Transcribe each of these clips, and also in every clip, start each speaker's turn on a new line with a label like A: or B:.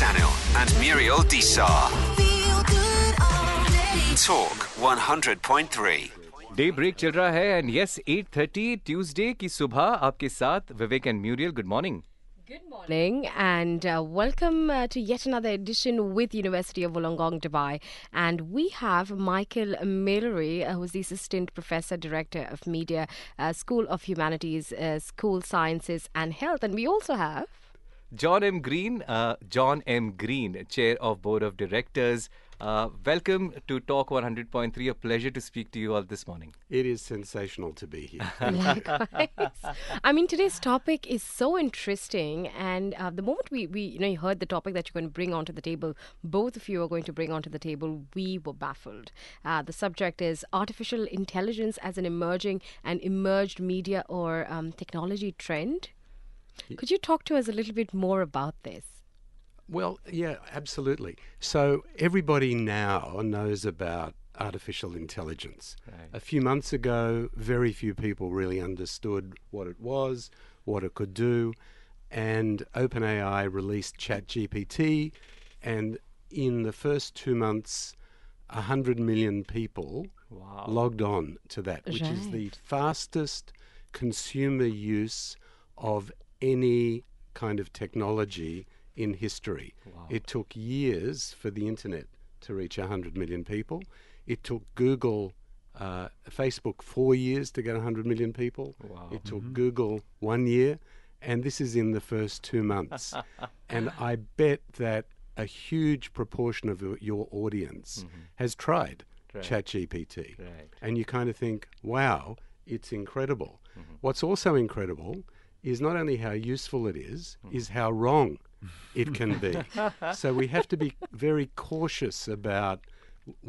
A: Sanil and Muriel Disar. Talk 100.3.
B: डे break चल रहा है एंड यस 8:30 ट्यूसडे की सुबह आपके साथ Vivek and Muriel. Good morning.
C: Good morning and welcome to yet another edition with University of Wollongong, Dubai. And we have Michael Mallory, who's the Assistant Professor Director of Media, School of Humanities, School Sciences and Health. And we also have
B: John M. Green, Chair of Board of Directors. Welcome to Talk 100.3. A pleasure to speak to you all this morning.
D: It is sensational to be here.
C: Likewise. I mean, today's topic is so interesting, and the moment we you heard the topic that you're going to bring onto the table, both of you are going to bring onto the table, we were baffled. The subject is artificial intelligence as an emerging and emerged media or technology trend. Could you talk to us a little bit more about this?
D: Well, yeah, absolutely. So everybody now knows about artificial intelligence.
B: Right.
D: A few months ago, very few people really understood what it was, what it could do, and OpenAI released ChatGPT, and in the first 2 months, 100 million people logged on to that, which is the fastest consumer use of any kind of technology in history.
B: Wow.
D: It took years for the internet to reach 100 million people. It took Facebook 4 years to get 100 million people.
B: Wow.
D: It took Google 1 year, and this is in the first 2 months. And I bet that a huge proportion of your audience has tried ChatGPT.
B: Right.
D: And you kind of think, wow, it's incredible. What's also incredible is not only how useful it is how wrong it can be. So we have to be very cautious about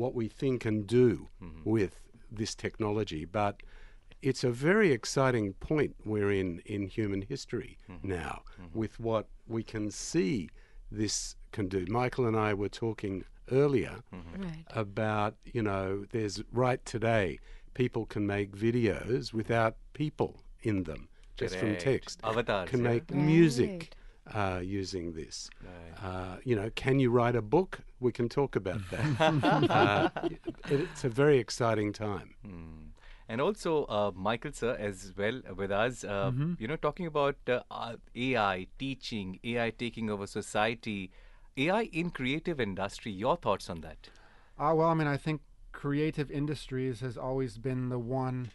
D: what we think and do with this technology. But it's a very exciting point we're in human history now with what we can see this can do. Michael and I were talking earlier about, there's right today, people can make videos without people in them, just from text.
B: Avatars.
D: Can make music using this.
B: Right.
D: Can you write a book? We can talk about that. It's a very exciting time.
B: And also, Michael sir as well with us, talking about AI teaching, AI taking over society, AI in creative industry. Your thoughts on that?
E: I think creative industries has always been the one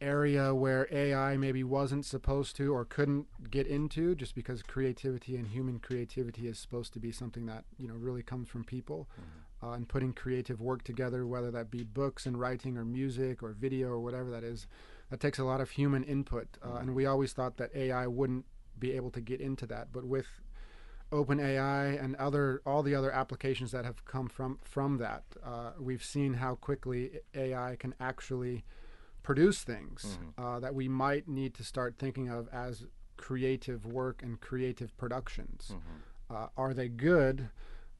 E: area where AI maybe wasn't supposed to or couldn't get into, just because creativity and human creativity is supposed to be something that really comes from people, and putting creative work together, whether that be books and writing or music or video or whatever that is, that takes a lot of human input, and we always thought that AI wouldn't be able to get into that. But with OpenAI and all the other applications that have come from that, we've seen how quickly AI can actually produce things that we might need to start thinking of as creative work and creative productions. Are they good?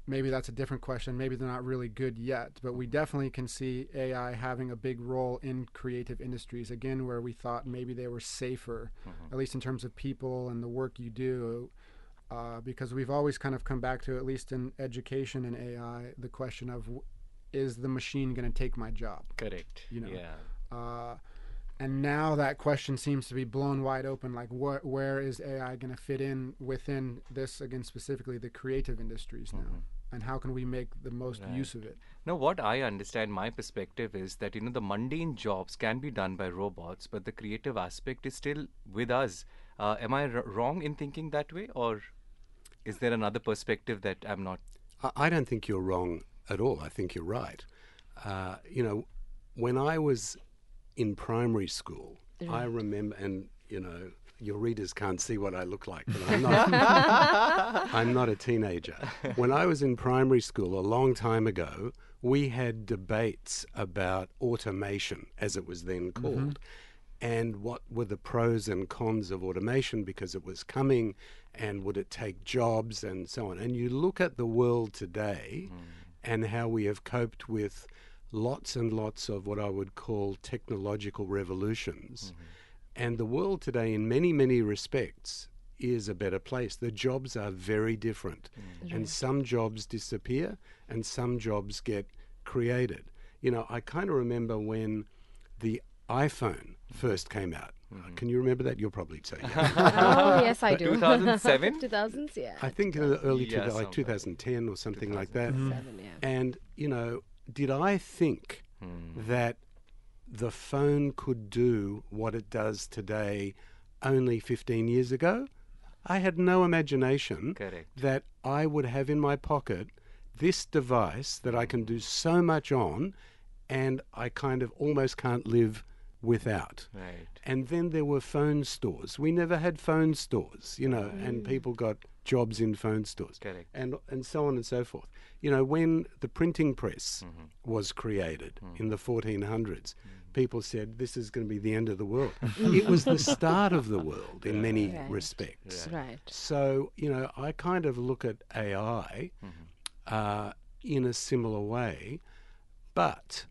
E: Maybe that's a different question. Maybe they're not really good yet, but we definitely can see AI having a big role in creative industries, again, where we thought maybe they were safer, at least in terms of people and the work you do, because we've always kind of come back to, at least in education and AI, the question of, is the machine going to take my job?
B: Correct. Yeah.
E: And now that question seems to be blown wide open. Like, where is AI going to fit in within this, again, specifically the creative industries now? And how can we make the most use of it?
B: Now, what I understand, my perspective is that, the mundane jobs can be done by robots, but the creative aspect is still with us. Am I wrong in thinking that way? Or is there another perspective that I'm not?
D: I don't think you're wrong at all. I think you're right. When I was in primary school, I remember, and your readers can't see what I look like, but I'm not a teenager. When I was in primary school a long time ago, we had debates about automation, as it was then called, and what were the pros and cons of automation, because it was coming, and would it take jobs and so on. And you look at the world today and how we have coped with lots and lots of what I would call technological revolutions. And the world today, in many, many respects, is a better place. The jobs are very different. And some jobs disappear and some jobs get created. You know, I kind of remember when the iPhone first came out. Can you remember that? You're probably say
C: Oh, yes, I do.
B: 2007?
C: 2000s, yeah.
D: I think in the early
B: Yeah,
D: like 2010 or something like that.
C: 2007, yeah.
D: And, you know, did I think that the phone could do what it does today only 15 years ago? I had no imagination
B: Correct.
D: that I would have in my pocket this device that I can do so much on, and I kind of almost can't live without.
B: Right.
D: And then there were phone stores. We never had phone stores, you know, and people got jobs in phone stores.
B: Correct.
D: And so on and so forth. You know, when the printing press was created in the 1400s, people said this is going to be the end of the world. It was the start of the world in many
C: Right.
D: respects.
C: Right.
D: So, you know, I kind of look at AI in a similar way, but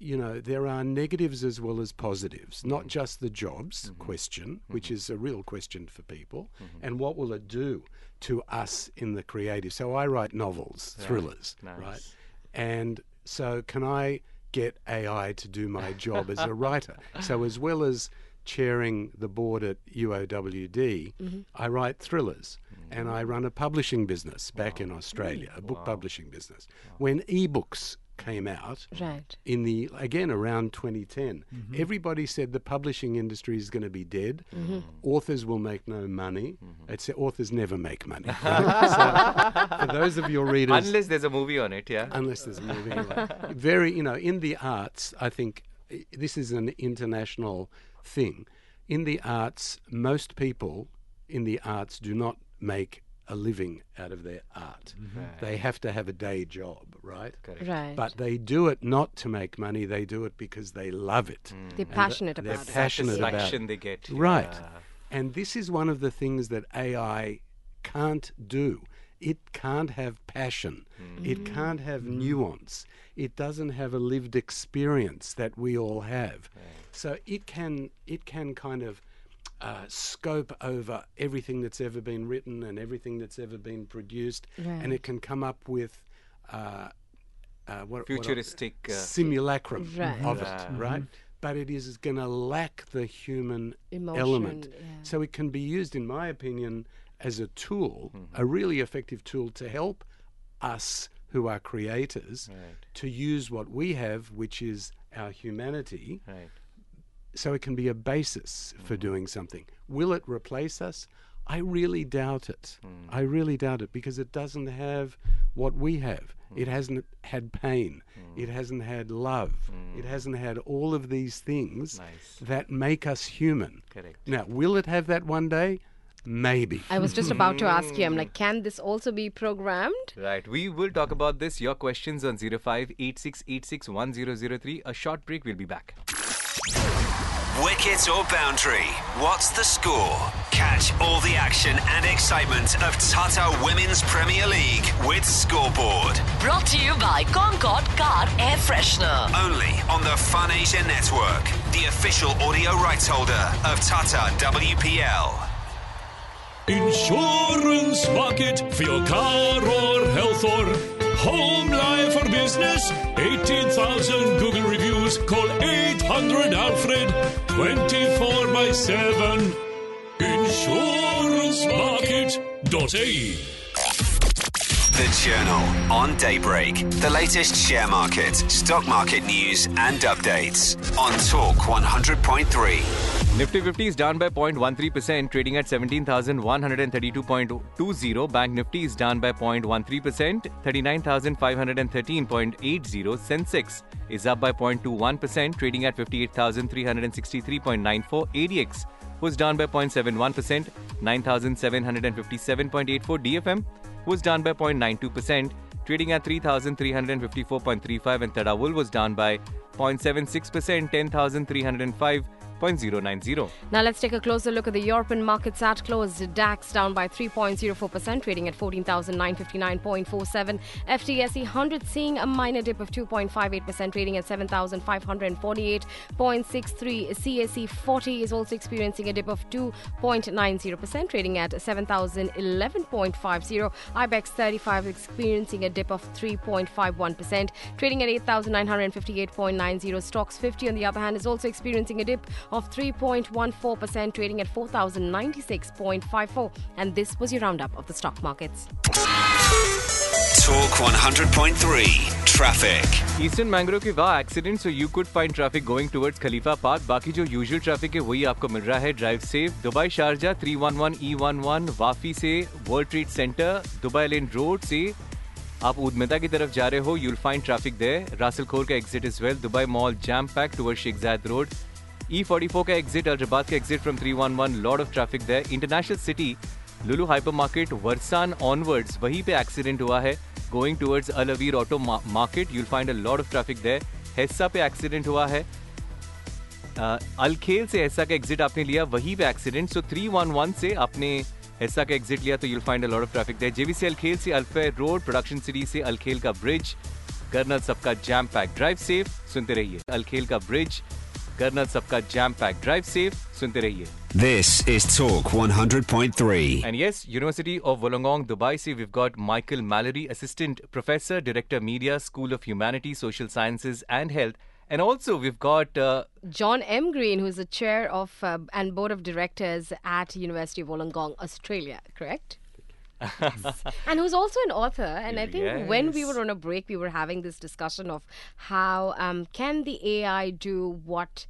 D: you know, there are negatives as well as positives, not just the jobs question, which is a real question for people, and what will it do to us in the creative. So I write novels, thrillers,
B: Nice.
D: right? And so can I get AI to do my job as a writer? So as well as chairing the board at UOWD, I write thrillers. And I run a publishing business back in Australia, a book publishing business. When ebooks came out
C: Right.
D: in the, again, around 2010, everybody said the publishing industry is going to be dead. Authors will make no money. It's authors never make money. Right? So for those of your readers,
B: Unless there's a movie on it, yeah?
D: unless there's a movie, very, you know, in the arts, I think this is an international thing. In the arts, most people in the arts do not make a living out of their art. They have to have a day job, right?
B: Correct.
C: Right.
D: But they do it not to make money, they do it because they love it.
C: They're passionate
D: they're
C: about it.
D: passionate about
B: Satisfaction
D: it.
B: they get.
D: Right.
B: Yeah.
D: And this is one of the things that AI can't do. It can't have passion. It can't have nuance. It doesn't have a lived experience that we all have. So it can kind of scope over everything that's ever been written and everything that's ever been produced, and it can come up with
B: Futuristic.
D: simulacrum
C: Right.
D: of it, right? But it is going to lack the human
C: Emotion,
D: element.
C: yeah.
D: So it can be used, in my opinion, as a tool, a really effective tool to help us who are creators to use what we have, which is our humanity,
B: Right.
D: so it can be a basis for doing something. Will it replace us? I really doubt it. I really doubt it, because it doesn't have what we have. It hasn't had pain. It hasn't had love. It hasn't had all of these things
B: Nice.
D: that make us human.
B: Correct.
D: Now, will it have that one day? Maybe.
C: I was just about to ask you, I'm like, can this also be programmed?
B: Right. We will talk about this. Your questions on 0586861003. A short break. We'll be back.
A: Wicket or boundary, what's the score? Catch all the action and excitement of Tata Women's Premier League with Scoreboard.
F: Brought to you by Concord Car Air Freshener.
A: Only on the Fun Asia Network, the official audio rights holder of Tata WPL.
G: Insurance market for your car or health or home, life or business. 18,000 Google reviews. Call 800-ALFRED 24/7. Insurancemarket.ie.
A: The Journal on Daybreak. The latest share market, stock market news and updates on Talk 100.3.
B: Nifty 50 is down by 0.13%, trading at 17,132.20. Bank Nifty is down by 0.13%, 39,513.80. Sensex is up by 0.21%, trading at 58,363.94. ADX was down by 0.71%, 9,757.84. DFM was down by 0.92%, trading at 3,354.35. And Tadawul was down by 0.76%, 10,305. 1avoid.090.
C: Now let's take a closer look at the European markets at close. DAX down by 3.04%, trading at 14,959.47. FTSE 100 seeing a minor dip of 2.58%, trading at 7,548.63. CAC 40 is also experiencing a dip of 2.90%, trading at 7,011.50. IBEX 35 experiencing a dip of 3.51%, trading at 8,958.90. Stocks 50 on the other hand is also experiencing a dip of 3.14%, trading at 4,096.54. And this was your roundup of the stock markets.
A: Talk 100.3 Traffic.
B: Eastern Mangrove के वहाँ accident, so you could find traffic going towards Khalifa Park. बाकी जो usual traffic है वही आपको मिल रहा है. Drive safe. Dubai Sharjah 311 E11 वाफी से world trade centre, Dubai lane road से आप उद्मिता की तरफ जा रहे हो, you'll find traffic there. रासल खोर का exit as well. Dubai mall jam packed towards Sheikh Zayed Road. E44 का exit, अल्ट्राबाद का exit from 311, lot of traffic there. International City, Lulu hypermarket, वर्सान onwards, वहीं पे एक्सीडेंट हुआ है. Going towards Al Aweer Auto Market, you'll find a lot of traffic there. हेस्सा पे accident हुआ है. अलखेल से हेस्सा का एग्जिट आपने लिया, वहीं पे एक्सीडेंट. सो 311 से आपने हेस्सा का एग्जिट लिया तो you'll find a lot of traffic there. JVC अलखेल से अल्फेयर रोड, प्रोडक्शन सिटी से अलखेल का ब्रिज, कर्नल सबका जैम पैक. ड्राइव सेफ, सुनते रहिए. अलखेल का ब्रिज, कर्नल सबका जैम पैक. ड्राइव सेफ, सुनते रहिए.
A: This is Talk 100.3.
B: And yes, University of Wollongong, Dubai, see we've got Michael Mallory, Assistant Professor, Director Media, School of Humanities, Social Sciences and Health. And also we've got
C: John M. Green, who's the chair of and board of directors at University of Wollongong, Australia, correct? And who's also an author. And I think when we were on a break, we were having this discussion of how can the AI do what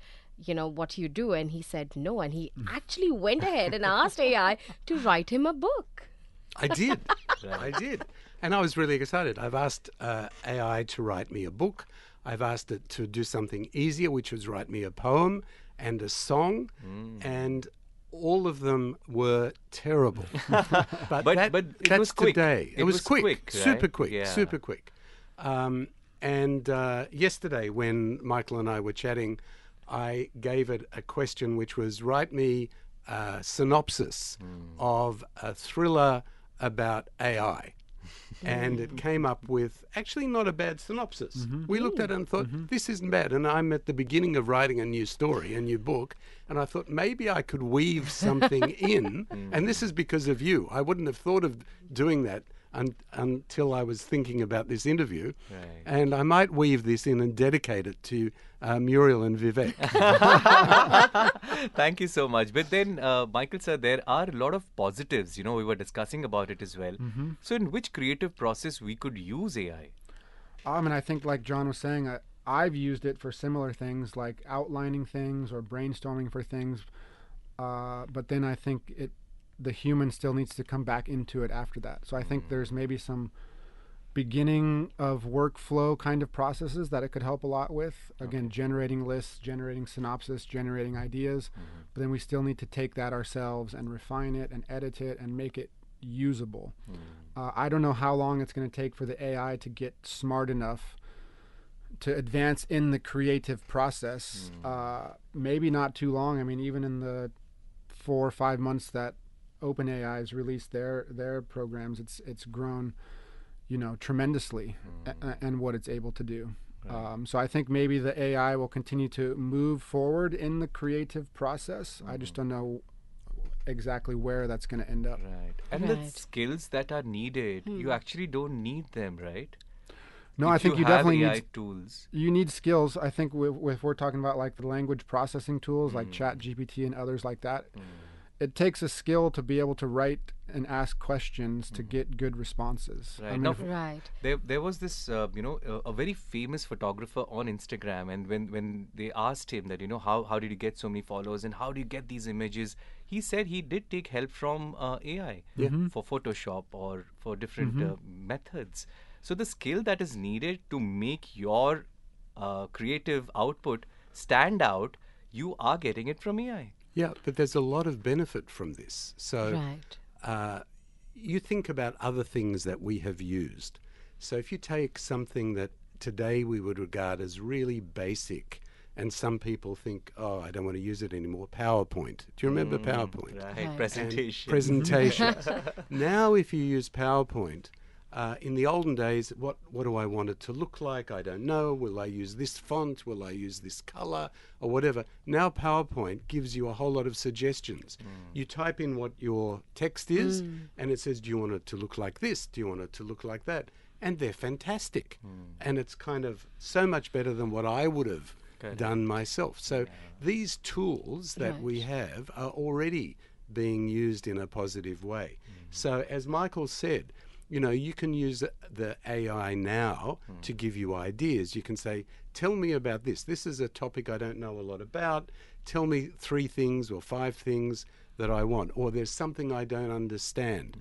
C: you do, and he said no, and he actually went ahead and asked AI to write him a book.
D: I did. I did. And I was really excited. I've asked AI to write me a book. I've asked it to do something easier, which was write me a poem and a song. And all of them were terrible. but
B: it was quick.
D: Today. It was quick.
B: Right?
D: Super quick.
B: Yeah.
D: Super quick. And yesterday when Michael and I were chatting, I gave it a question which was write me a synopsis of a thriller about AI. And it came up with actually not a bad synopsis. We looked at it and thought, this isn't bad. And I'm at the beginning of writing a new story, a new book. And I thought maybe I could weave something in. And this is because of you. I wouldn't have thought of doing that until I was thinking about this interview.
B: Right.
D: And I might weave this in and dedicate it to Muriel and Vivek.
B: Thank you so much. But then, Michael sir, there are a lot of positives. We were discussing about it as well. So in which creative process we could use AI?
E: I think like John was saying, I've used it for similar things like outlining things or brainstorming for things. But then I think the human still needs to come back into it after that. So I think there's maybe some beginning of workflow kind of processes that it could help a lot with. Again, generating lists, generating synopsis, generating ideas. But then we still need to take that ourselves and refine it and edit it and make it usable. I don't know how long it's going to take for the AI to get smart enough to advance in the creative process. Maybe not too long. Even in the 4 or 5 months that OpenAI has released their programs, it's grown, tremendously, and what it's able to do. Right. So I think maybe the AI will continue to move forward in the creative process. I just don't know exactly where that's going to end up.
B: Right. And the skills that are needed, you actually don't need them, right?
E: No, I think you definitely
B: AI
E: need
B: tools.
E: You need skills. I think if we're talking about like the language processing tools like ChatGPT and others like that, it takes a skill to be able to write and ask questions to get good responses.
B: Right. There was this, a very famous photographer on Instagram, and when they asked him that, how did you get so many followers and how do you get these images, he said he did take help from AI for Photoshop or for different methods. So the skill that is needed to make your creative output stand out, you are getting it from AI.
D: Yeah, but there's a lot of benefit from this. So you think about other things that we have used. So if you take something that today we would regard as really basic, And some people think, oh, I don't want to use it anymore. PowerPoint. Do you remember PowerPoint?
B: Right,
C: Right.
B: presentation.
D: Presentations. Now, if you use PowerPoint, in the olden days, what do I want it to look like? I don't know. Will I use this font? Will I use this color? Or whatever. Now, PowerPoint gives you a whole lot of suggestions. You type in what your text is, and it says, do you want it to look like this? Do you want it to look like that? And they're fantastic. And it's kind of so much better than what I would have done myself. So these tools that we have are already being used in a positive way. So as Michael said, you can use the AI now to give you ideas. You can say, tell me about this. This is a topic I don't know a lot about. Tell me 3 things or 5 things that I want. Or there's something I don't understand.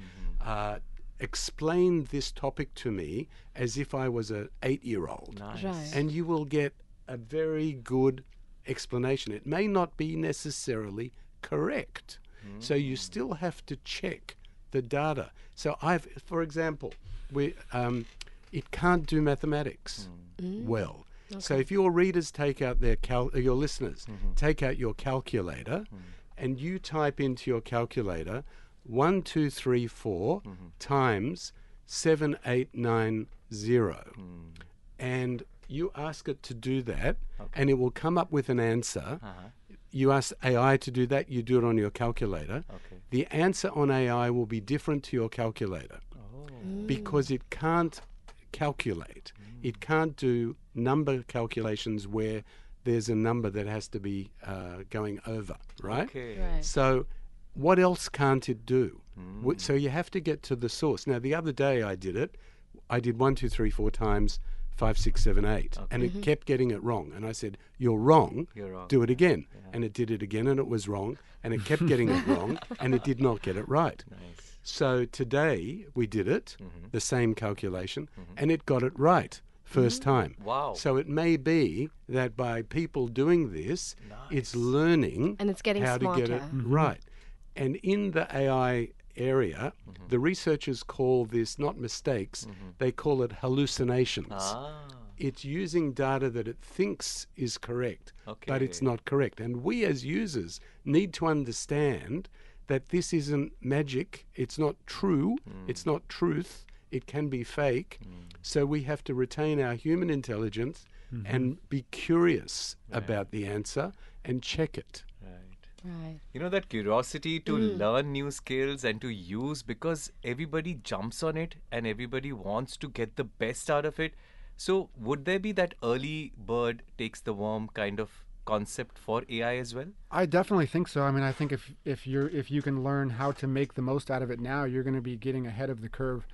D: Explain this topic to me as if I was an 8-year-old.
B: Nice.
C: Right.
D: And you will get a very good explanation. It may not be necessarily correct. So you still have to check the data. So for example, it can't do mathematics well. So if your readers take out your listeners take out your calculator, and you type into your calculator 1, 2, 3, 4 times 7, 8, 9, 0, and you ask it to do that, and it will come up with an answer. You ask AI to do that, you do it on your calculator. The answer on AI will be different to your calculator because it can't calculate. It can't do number calculations where there's a number that has to be going over, right?
C: Right.
D: So what else can't it do? So you have to get to the source. Now, the other day I did it. I did 1, 2, 3, 4 times 5, 6, 7, 8, and it kept getting it wrong. And I said, "You're wrong.
B: You're wrong.
D: Do it again." And it did it again, and it was wrong. And it kept getting it wrong, and it did not get it right.
B: Nice.
D: So today we did it, the same calculation, and it got it right first time.
B: Wow.
D: So it may be that by people doing this, it's learning
C: And it's getting
D: how to get it
C: smarter.
D: right. And in the AI area, the researchers call this not mistakes, they call it hallucinations. It's using data that it thinks is correct, but it's not correct. And we as users need to understand that this isn't magic, it's not true, it's not truth, it can be fake. So we have to retain our human intelligence and be curious about the answer and check it.
C: Right.
B: That curiosity to learn new skills and to use, because everybody jumps on it and everybody wants to get the best out of it. So would there be that early bird takes the worm kind of concept for AI as well?
E: I definitely think so. I mean, I think if you can learn how to make the most out of it now, you're going to be getting ahead of the curve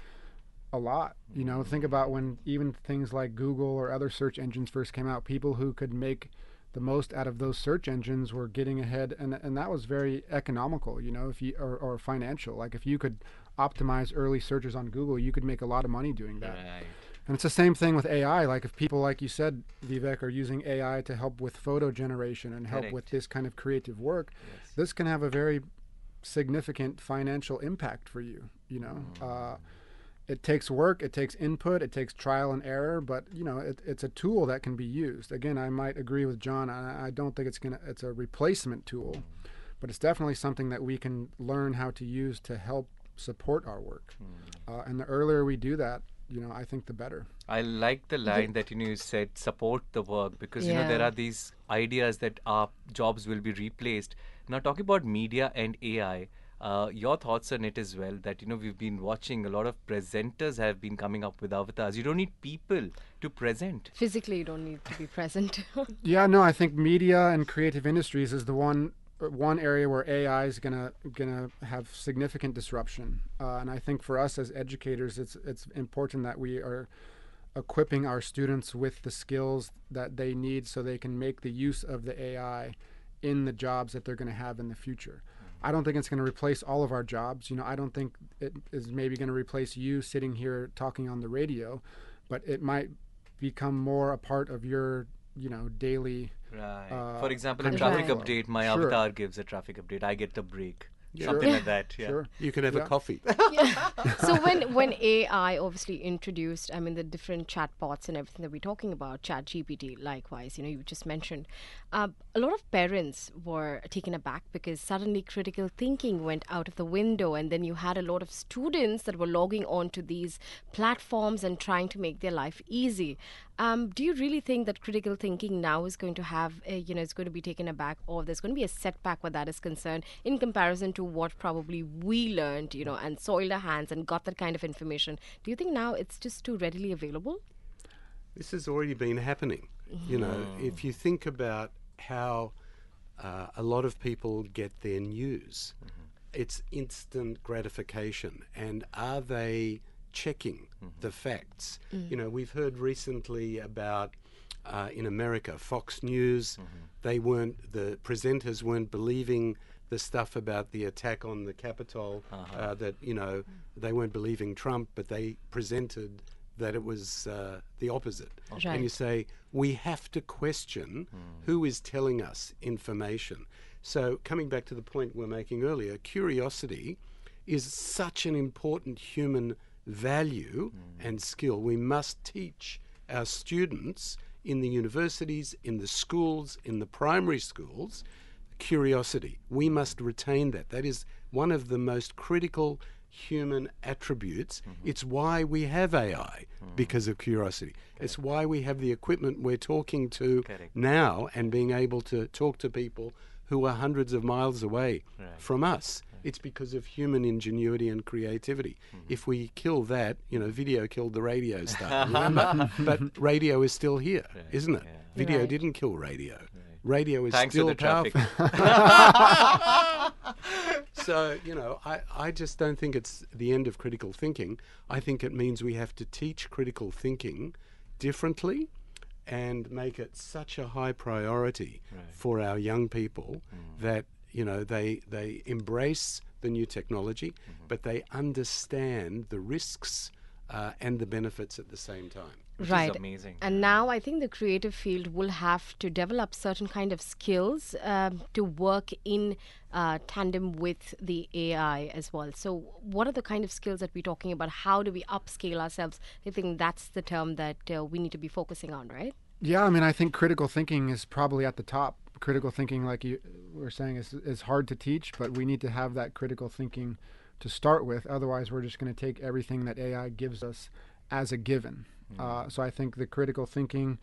E: a lot. Think about when even things like Google or other search engines first came out, people who could make the most out of those search engines were getting ahead, and that was very economical, if you or financial. Like if you could optimize early searches on Google, you could make a lot of money doing that.
B: Right.
E: And it's the same thing with AI. Like if people, like you said, Vivek, are using AI to help with photo generation and help with this kind of creative work, this can have a very significant financial impact for you. It takes work, it takes input, it takes trial and error, but it's a tool that can be used. Again, I might agree with John. I don't think it's a replacement tool, but it's definitely something that we can learn how to use to help support our work. And the earlier we do that, I think the better.
B: I like the line that you said, support the work, because there are these ideas that our jobs will be replaced. Now, talking about media and AI, your thoughts on it as well, that we've been watching a lot of presenters have been coming up with avatars. You don't need people to present.
C: Physically, you don't need to be present.
E: Yeah, no, I think media and creative industries is the one area where AI is gonna have significant disruption, and I think for us as educators, it's important that we are equipping our students with the skills that they need so they can make the use of the AI in the jobs that they're going to have in the future. I don't think it's going to replace all of our jobs. I don't think it is maybe going to replace you sitting here talking on the radio, but it might become more a part of your daily.
B: Right. For example, a
E: kind of
B: traffic
E: workflow.
B: update, my
E: Sure.
B: avatar gives a traffic update. I get the break. something like that. Yeah.
E: Sure.
D: You can have a coffee.
C: So when AI obviously introduced, I mean, the different chatbots and everything that we're talking about, ChatGPT, likewise, you just mentioned, a lot of parents were taken aback because suddenly critical thinking went out of the window, and then you had a lot of students that were logging on to these platforms and trying to make their life easy. Do you really think that critical thinking now is going to have, is going to be taken aback, or there's going to be a setback where that is concerned in comparison to what probably we learned, and soiled our hands and got that kind of information? Do you think now it's just too readily available?
D: This has already been happening. If you think about how a lot of people get their news, it's instant gratification. And are they checking the facts? We've heard recently about in America, Fox News, the presenters weren't believing the stuff about the attack on the Capitol, that, they weren't believing Trump, but they presented that it was the opposite.
C: Right.
D: And you say, we have to question who is telling us information. So coming back to the point we were making earlier, curiosity is such an important human value and skill. We must teach our students in the universities, in the schools, in the primary schools, curiosity. We must retain that. That is one of the most critical human attributes. It's why we have AI, because of curiosity. It's why we have the equipment we're talking to now and being able to talk to people who are hundreds of miles away from us. It's because of human ingenuity and creativity. If we kill that, video killed the radio star, remember? But radio is still here, isn't it? Video didn't kill radio. Radio is still powerful. So, I just don't think it's the end of critical thinking. I think it means we have to teach critical thinking differently and make it such a high priority for our young people that, they embrace the new technology, but they understand the risks and the benefits at the same time.
B: Which
C: Right.
B: is amazing.
C: And now I think the creative field will have to develop certain kind of skills to work in tandem with the AI as well. So what are the kind of skills that we're talking about? How do we upscale ourselves? I think that's the term that we need to be focusing on, right?
E: Yeah, I think critical thinking is probably at the top. Critical thinking, like you were saying, is hard to teach, but we need to have that critical thinking to start with. Otherwise, we're just going to take everything that AI gives us as a given. So I think the critical thinking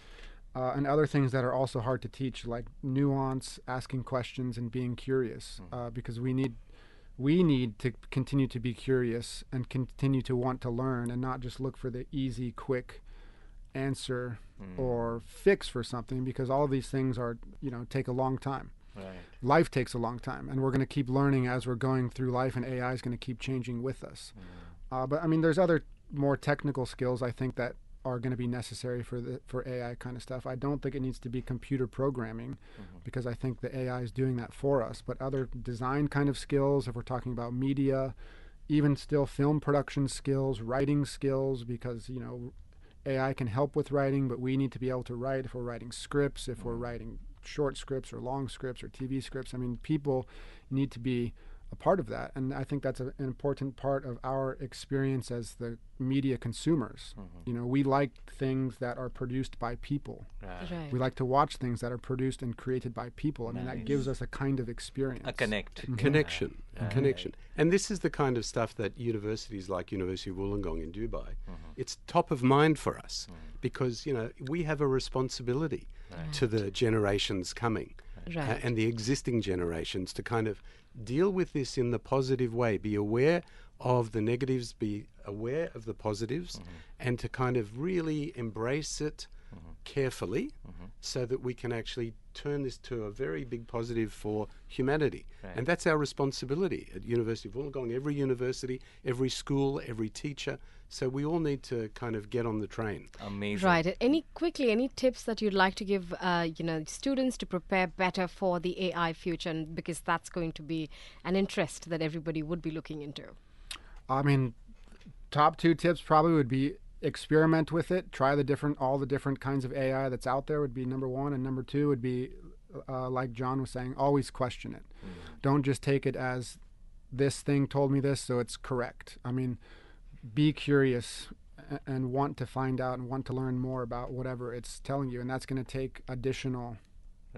E: and other things that are also hard to teach, like nuance, asking questions, and being curious, because we need to continue to be curious and continue to want to learn and not just look for the easy, quick answer or fix for something, because all of these things are, take a long time.
B: Right.
E: Life takes a long time, and we're going to keep learning as we're going through life, and AI is going to keep changing with us. But there's other more technical skills I think that are going to be necessary for AI kind of stuff. I don't think it needs to be computer programming, because I think the AI is doing that for us. But other design kind of skills, if we're talking about media, even still film production skills, writing skills, because AI can help with writing, but we need to be able to write if we're writing scripts, if we're writing short scripts or long scripts or TV scripts. People need to be a part of that, and I think that's an important part of our experience as the media consumers. We like things that are produced by people.
C: Right.
E: We like to watch things that are produced and created by people. That gives us a kind of experience.
B: A connect.
D: Connection. And this is the kind of stuff that universities like University of Wollongong in Dubai, it's top of mind for us, because, we have a responsibility to the generations coming and the existing generations to kind of deal with this in the positive way, be aware of the negatives, be aware of the positives, and to kind of really embrace it carefully so that we can actually turn this to a very big positive for humanity. And that's our responsibility at University of Wollongong, every university, every school, every teacher. So we all need to kind of get on the train.
B: Amazing.
C: Right. Any tips that you'd like to give, students to prepare better for the AI future, and because that's going to be an interest that everybody would be looking into?
E: Top 2 tips probably would be experiment with it. Try all the different kinds of AI that's out there would be number 1, and number 2 would be, like John was saying, always question it. Don't just take it as this thing told me this, so it's correct. I mean, be curious and want to find out and want to learn more about whatever it's telling you. And that's going to take additional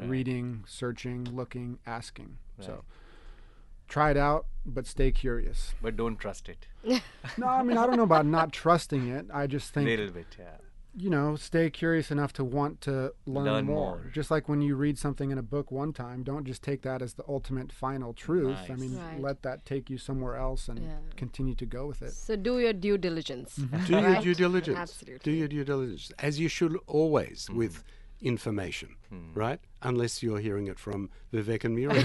E: reading, searching, looking, asking. So try it out, but stay curious.
B: But don't trust it.
E: No, I mean, I don't know about not trusting it. I just think,
B: Little bit, yeah.
E: you know, stay curious enough to want to learn more. Just like when you read something in a book one time, don't just take that as the ultimate final truth. I mean, let that take you somewhere else and continue to go with it.
C: So do your due diligence.
D: Do your due diligence.
C: Absolutely.
D: Do your due diligence, as you should always with information, right? Unless you're hearing it from Vivek and Muriel.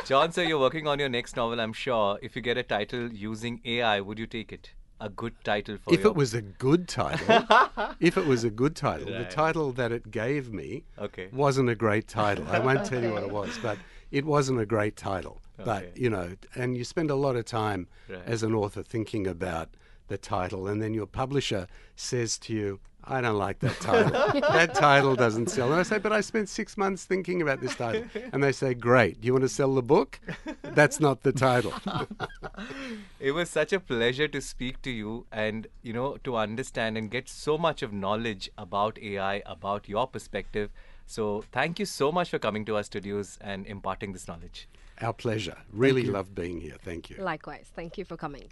B: John, so you're working on your next novel, I'm sure. If you get a title using AI, would you take it? A good title for
D: If it was a good title, the title that it gave me wasn't a great title. I won't tell you what it was, but it wasn't a great title. But, you know, and you spend a lot of time as an author thinking about the title, and then your publisher says to you, I don't like that title. That title doesn't sell. And I say, but I spent 6 months thinking about this title. And they say, great. Do you want to sell the book? That's not the title.
B: It was such a pleasure to speak to you and, you know, to understand and get so much of knowledge about AI, about your perspective. So thank you so much for coming to our studios and imparting this knowledge.
D: Our pleasure. Really loved being here. Thank you.
C: Likewise. Thank you for coming.